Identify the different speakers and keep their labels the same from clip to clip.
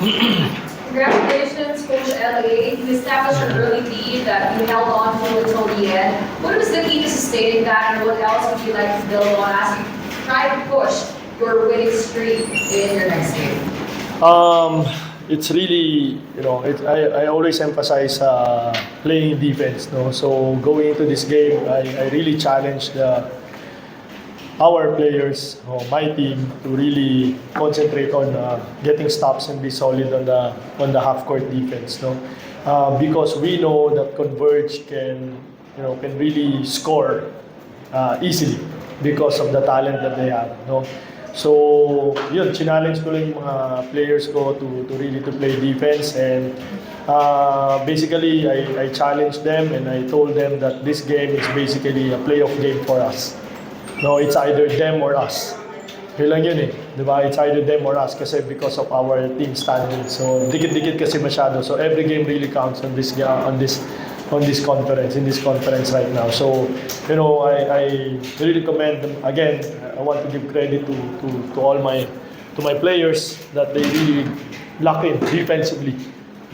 Speaker 1: Congratulations, Coach LA. You established an early lead that you held on to until the end. What was the key to sustaining that, and what else would you like to build on as you try to push your winning streak in your next game?
Speaker 2: It's really, I always emphasize playing defense. No? So going into this game, I really challenged our players, my team, to really concentrate on getting stops and be solid on the half court defense. No, because we know that Converge can really score easily because of the talent that they have. No, so yun, challenge ko lang yung mga players ko to really to play defense, and basically I challenged them and I told them that this game is basically a playoff game for us. No, it's either them or us. Yun lang yun eh. Diba? It's either them or us kasi because of our team standing. So, dikit-dikit kasi masyado. So, every game really counts on this conference, in this conference right now. So, I really commend them. Again, I want to give credit to all my players that they really lock in defensively.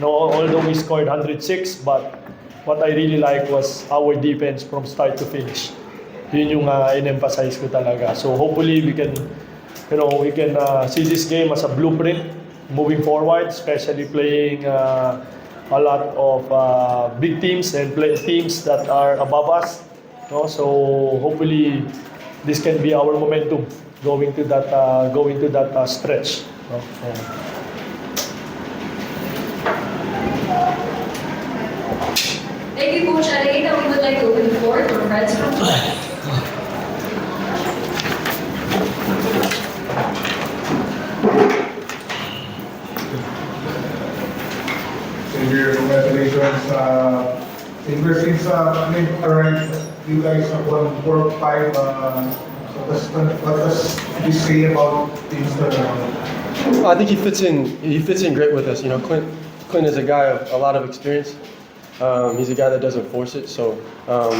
Speaker 2: No, although we scored 106, but what I really like was our defense from start to finish. Yun yung in-emphasize ko talaga. So hopefully we can see this game as a blueprint moving forward, especially playing a lot of big teams and teams that are above us. No? So hopefully this can be our momentum going to that stretch. No?
Speaker 1: Thank you, Coach LA. Now we would like to open the floor for friends from
Speaker 3: Xavier, congratulations. Xavier, since current, you guys have won 4 or 5. What does this say about things that
Speaker 4: I think he fits in great with us. Clint is a guy of a lot of experience. He's a guy that doesn't force it, so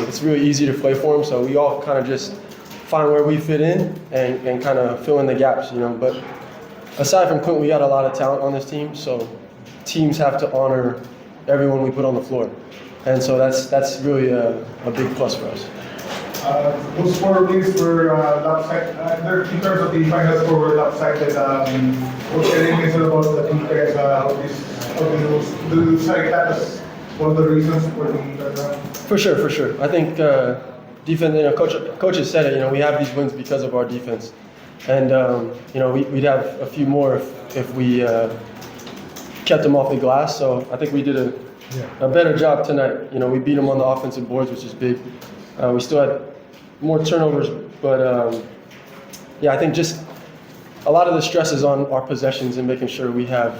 Speaker 4: it's really easy to play for him. So we all kind of just find where we fit in and kind of fill in the gaps, But aside from Clint, we got a lot of talent on this team, so teams have to honor everyone we put on the floor, and so that's really a big plus for us.
Speaker 3: Those 4 wins were lopsided. In terms of the final score, were lopsided. What's your opinion about the defense? Do you cite that as one of the reasons for the turnaround?
Speaker 4: For sure. I think defense. Coach has said it. We have these wins because of our defense, and we'd have a few more if we kept them off the glass. So I think we did a better job tonight. We beat them on the offensive boards, which is big. We still had more turnovers, but I think just a lot of the stress is on our possessions and making sure we have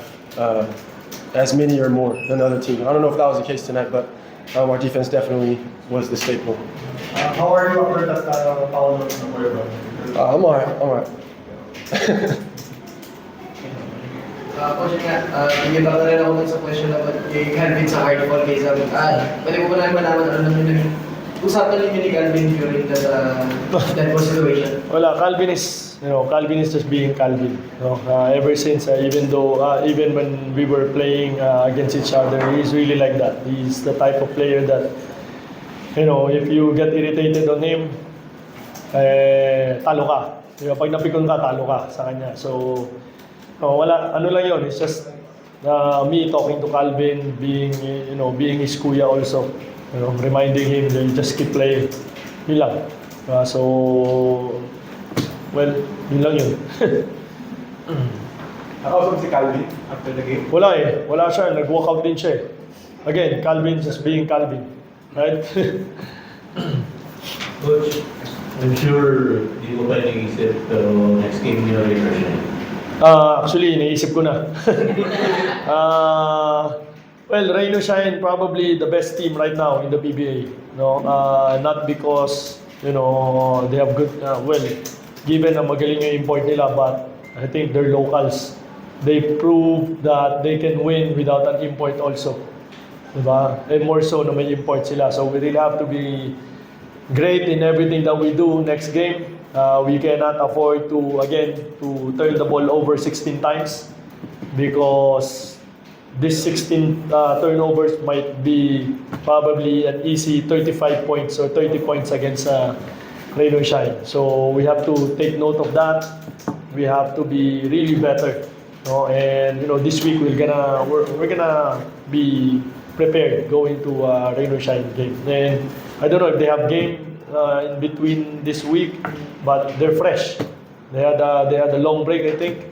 Speaker 4: as many or more than other teams. I don't know if that was the case tonight, but our defense definitely was the staple.
Speaker 3: How are you after that foul on Nueva?
Speaker 4: I'm all right.
Speaker 5: Coach, tingin lang rin ako sa question about kay Calvin sa hard ball case. Pwede ko ba namin malaman ano naman yung usapan ninyo ni Calvin during that ball situation?
Speaker 2: Wala, Calvin is just being Calvin. Ever since, even when we were playing against each other, he's really like that. He's the type of player that, if you get irritated on him, talo ka. Pag napikon ka, talo ka sa kanya. So, wala, ano lang yun. It's just me talking to Calvin, being his kuya also. Reminding him that just keep playing. Yun lang. Well, yun lang yun.
Speaker 3: Nakausap si Calvin after the game?
Speaker 2: Wala eh. Wala siya. Nag-walkout din siya eh. Again, Calvin just being Calvin. Right?
Speaker 6: Coach, I'm sure di mo pa nag-isip pero next game niyo refresh na.
Speaker 2: Actually, iniisip ko na. Well, Rhino Shine probably the best team right now in the PBA. Not because they have good. Given na magaling yung import nila, but I think they're locals. They prove that they can win without an import also. Diba? And more so na may import sila. So we really have to be great in everything that we do next game. We cannot afford to turn the ball over 16 times. because this 16 turnovers might be probably an easy 35 points or 30 points against Rain or Shine. So we have to take note of that. We have to be really better. No? And this week we're gonna be prepared going to Rain or Shine game. And I don't know if they have game in between this week, but they're fresh. They had a long break, I think.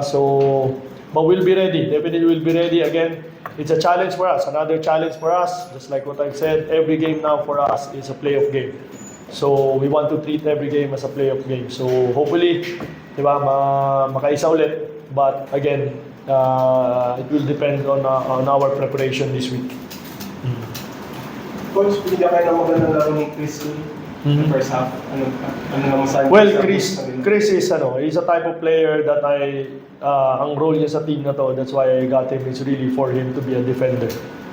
Speaker 2: So, but we'll be ready. Definitely we'll be ready again. It's a challenge for us, another challenge for us. Just like what I've said, every game now for us is a playoff game. So we want to treat every game as a playoff game. So hopefully, makaisa ulit. But again, it will depend on our preparation this week.
Speaker 7: Coach, binigyan kayo ng magandang laro ni Chris in the first half. Ano naman sa
Speaker 2: Well, Chris is he's a type of player that ang role niya sa team na to, that's why I got him, is really for him to be a defender.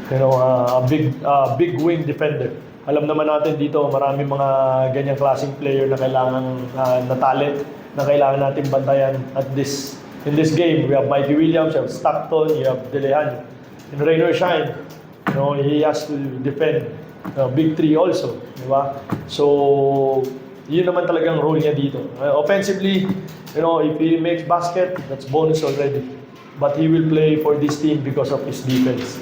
Speaker 2: A big wing defender. Alam naman natin dito, maraming mga ganyang klaseng player na kailangan na talent na kailangan natin bantayan in this game. We have Mikey Williams, you have Stockton, you have Delehan. In Rain or Shine, he has to defend big three also, di ba? So, yun naman talagang role niya dito. Offensively, if he makes basket, that's bonus already. But he will play for this team because of his defense.